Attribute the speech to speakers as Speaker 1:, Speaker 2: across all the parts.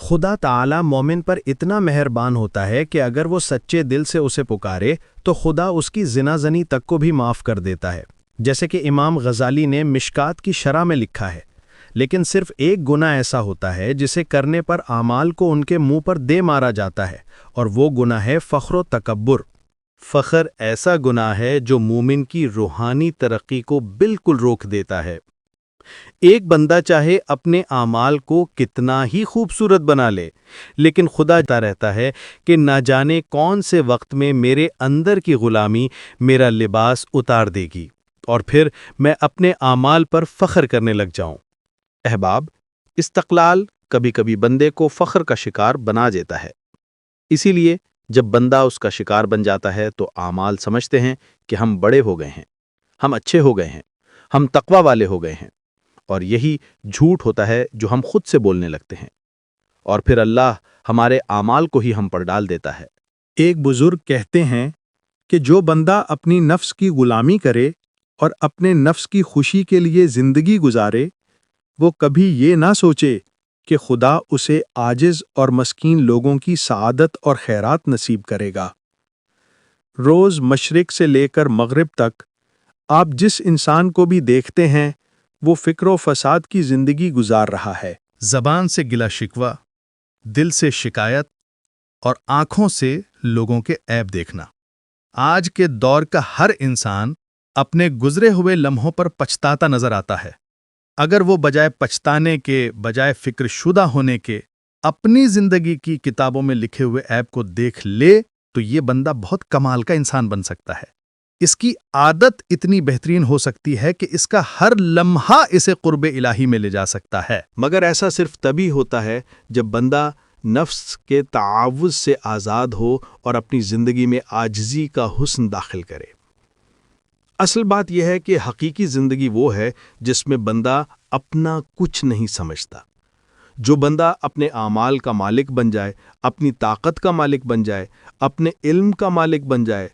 Speaker 1: خدا تعالی مومن پر اتنا مہربان ہوتا ہے کہ اگر وہ سچے دل سے اسے پکارے تو خدا اس کی زنا زنی تک کو بھی معاف کر دیتا ہے، جیسے کہ امام غزالی نے مشکات کی شرح میں لکھا ہے۔ لیکن صرف ایک گناہ ایسا ہوتا ہے جسے کرنے پر اعمال کو ان کے منہ پر دے مارا جاتا ہے، اور وہ گناہ ہے فخر و تکبر۔
Speaker 2: فخر ایسا گناہ ہے جو مومن کی روحانی ترقی کو بالکل روک دیتا ہے۔ ایک بندہ چاہے اپنے اعمال کو کتنا ہی خوبصورت بنا لے، لیکن خدا جانتا رہتا ہے کہ نہ جانے کون سے وقت میں میرے اندر کی غلامی میرا لباس اتار دے گی، اور پھر میں اپنے اعمال پر فخر کرنے لگ جاؤں۔ احباب، استقلال کبھی کبھی بندے کو فخر کا شکار بنا دیتا ہے۔ اسی لیے جب بندہ اس کا شکار بن جاتا ہے تو اعمال سمجھتے ہیں کہ ہم بڑے ہو گئے ہیں، ہم اچھے ہو گئے ہیں، ہم تقوی والے ہو گئے ہیں، اور یہی جھوٹ ہوتا ہے جو ہم خود سے بولنے لگتے ہیں، اور پھر اللہ ہمارے اعمال کو ہی ہم پر ڈال دیتا ہے۔
Speaker 3: ایک بزرگ کہتے ہیں کہ جو بندہ اپنی نفس کی غلامی کرے اور اپنے نفس کی خوشی کے لیے زندگی گزارے، وہ کبھی یہ نہ سوچے کہ خدا اسے عاجز اور مسکین لوگوں کی سعادت اور خیرات نصیب کرے گا۔ روز مشرق سے لے کر مغرب تک آپ جس انسان کو بھی دیکھتے ہیں وہ فکر و فساد کی زندگی گزار رہا ہے۔
Speaker 4: زبان سے گلا شکوہ، دل سے شکایت، اور آنکھوں سے لوگوں کے عیب دیکھنا۔ آج کے دور کا ہر انسان اپنے گزرے ہوئے لمحوں پر پچھتاتا نظر آتا ہے۔ اگر وہ بجائے پچھتانے کے، بجائے فکر شدہ ہونے کے، اپنی زندگی کی کتابوں میں لکھے ہوئے عیب کو دیکھ لے تو یہ بندہ بہت کمال کا انسان بن سکتا ہے۔ اس کی عادت اتنی بہترین ہو سکتی ہے کہ اس کا ہر لمحہ اسے قرب الہی میں لے جا سکتا ہے۔
Speaker 2: مگر ایسا صرف تبھی ہوتا ہے جب بندہ نفس کے تعاوض سے آزاد ہو اور اپنی زندگی میں عاجزی کا حسن داخل کرے۔ اصل بات یہ ہے کہ حقیقی زندگی وہ ہے جس میں بندہ اپنا کچھ نہیں سمجھتا۔ جو بندہ اپنے اعمال کا مالک بن جائے، اپنی طاقت کا مالک بن جائے، اپنے علم کا مالک بن جائے،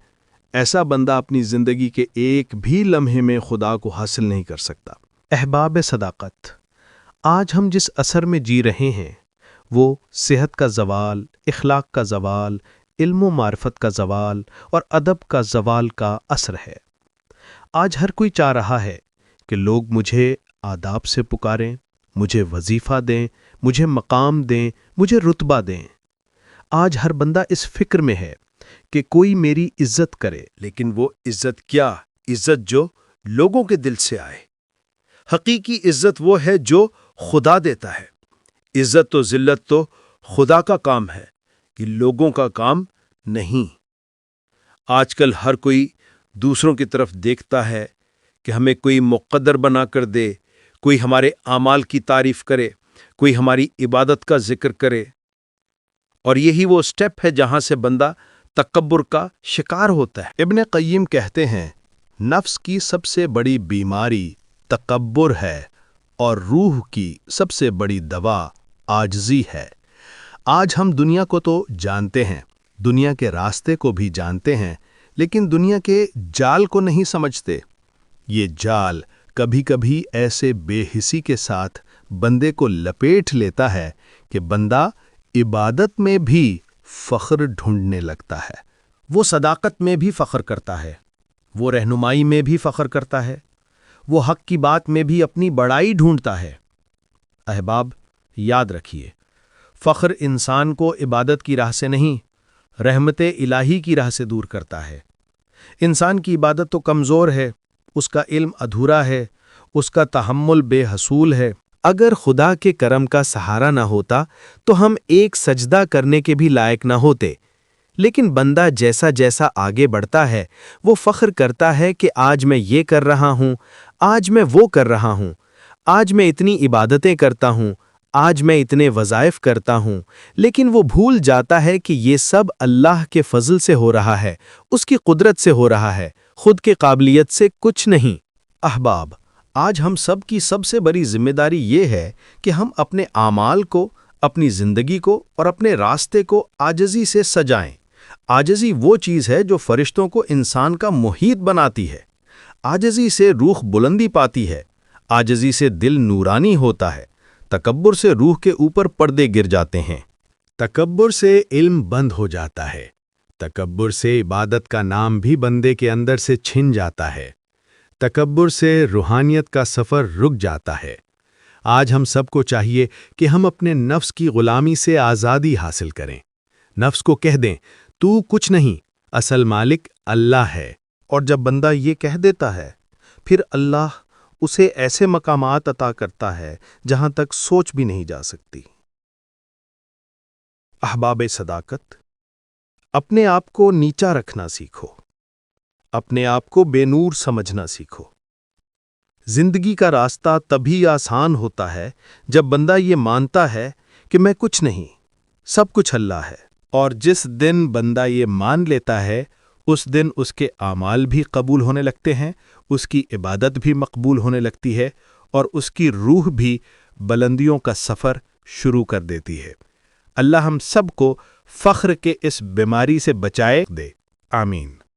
Speaker 2: ایسا بندہ اپنی زندگی کے ایک بھی لمحے میں خدا کو حاصل نہیں کر سکتا۔
Speaker 5: احباب صداقت، آج ہم جس عصر میں جی رہے ہیں وہ صحت کا زوال، اخلاق کا زوال، علم و معرفت کا زوال اور ادب کا زوال کا عصر ہے۔ آج ہر کوئی چاہ رہا ہے کہ لوگ مجھے آداب سے پکاریں، مجھے وظیفہ دیں، مجھے مقام دیں، مجھے رتبہ دیں۔ آج ہر بندہ اس فکر میں ہے کہ کوئی میری عزت کرے۔
Speaker 1: لیکن وہ عزت کیا؟ عزت جو لوگوں کے دل سے آئے۔ حقیقی عزت وہ ہے جو خدا دیتا ہے۔ عزت و ذلت تو خدا کا کام ہے، کہ لوگوں کا کام نہیں۔ آج کل ہر کوئی دوسروں کی طرف دیکھتا ہے کہ ہمیں کوئی مقدر بنا کر دے، کوئی ہمارے اعمال کی تعریف کرے، کوئی ہماری عبادت کا ذکر کرے، اور یہی وہ سٹیپ ہے جہاں سے بندہ تکبر کا شکار ہوتا ہے۔
Speaker 4: ابن قیم کہتے ہیں، نفس کی سب سے بڑی بیماری تکبر ہے، اور روح کی سب سے بڑی دوا عاجزی ہے۔ آج ہم دنیا کو تو جانتے ہیں، دنیا کے راستے کو بھی جانتے ہیں، لیکن دنیا کے جال کو نہیں سمجھتے۔ یہ جال کبھی کبھی ایسے بے حسی کے ساتھ بندے کو لپیٹ لیتا ہے کہ بندہ عبادت میں بھی فخر ڈھونڈنے لگتا ہے۔
Speaker 1: وہ صداقت میں بھی فخر کرتا ہے، وہ رہنمائی میں بھی فخر کرتا ہے، وہ حق کی بات میں بھی اپنی بڑائی ڈھونڈتا ہے۔ احباب، یاد رکھیے، فخر انسان کو عبادت کی راہ سے نہیں، رحمت الہی کی راہ سے دور کرتا ہے۔ انسان کی عبادت تو کمزور ہے، اس کا علم ادھورا ہے، اس کا تحمل بے حصول ہے۔
Speaker 5: اگر خدا کے کرم کا سہارا نہ ہوتا تو ہم ایک سجدہ کرنے کے بھی لائق نہ ہوتے۔ لیکن بندہ جیسا جیسا آگے بڑھتا ہے وہ فخر کرتا ہے کہ آج میں یہ کر رہا ہوں، آج میں وہ کر رہا ہوں، آج میں اتنی عبادتیں کرتا ہوں، آج میں اتنے وظائف کرتا ہوں، لیکن وہ بھول جاتا ہے کہ یہ سب اللہ کے فضل سے ہو رہا ہے، اس کی قدرت سے ہو رہا ہے، خود کے قابلیت سے کچھ نہیں۔
Speaker 1: احباب، آج ہم سب کی سب سے بڑی ذمہ داری یہ ہے کہ ہم اپنے اعمال کو، اپنی زندگی کو اور اپنے راستے کو عاجزی سے سجائیں۔ عاجزی وہ چیز ہے جو فرشتوں کو انسان کا محیط بناتی ہے۔ عاجزی سے روح بلندی پاتی ہے، عاجزی سے دل نورانی ہوتا ہے،
Speaker 5: تکبر سے روح کے اوپر پردے گر جاتے ہیں۔
Speaker 2: تکبر سے علم بند ہو جاتا ہے، تکبر سے عبادت کا نام بھی بندے کے اندر سے چھن جاتا ہے، تکبر سے روحانیت کا سفر رک جاتا ہے۔ آج ہم سب کو چاہیے کہ ہم اپنے نفس کی غلامی سے آزادی حاصل کریں، نفس کو کہہ دیں تو کچھ نہیں، اصل مالک اللہ ہے۔
Speaker 5: اور جب بندہ یہ کہہ دیتا ہے، پھر اللہ اسے ایسے مقامات عطا کرتا ہے جہاں تک سوچ بھی نہیں جا سکتی۔ احباب صداقت، اپنے آپ کو نیچا رکھنا سیکھو، اپنے آپ کو بے نور سمجھنا سیکھو۔ زندگی کا راستہ تبھی آسان ہوتا ہے جب بندہ یہ مانتا ہے کہ میں کچھ نہیں، سب کچھ اللہ ہے۔ اور جس دن بندہ یہ مان لیتا ہے، اس دن اس کے اعمال بھی قبول ہونے لگتے ہیں، اس کی عبادت بھی مقبول ہونے لگتی ہے، اور اس کی روح بھی بلندیوں کا سفر شروع کر دیتی ہے۔ اللہ ہم سب کو فخر کے اس بیماری سے بچائے دے، آمین۔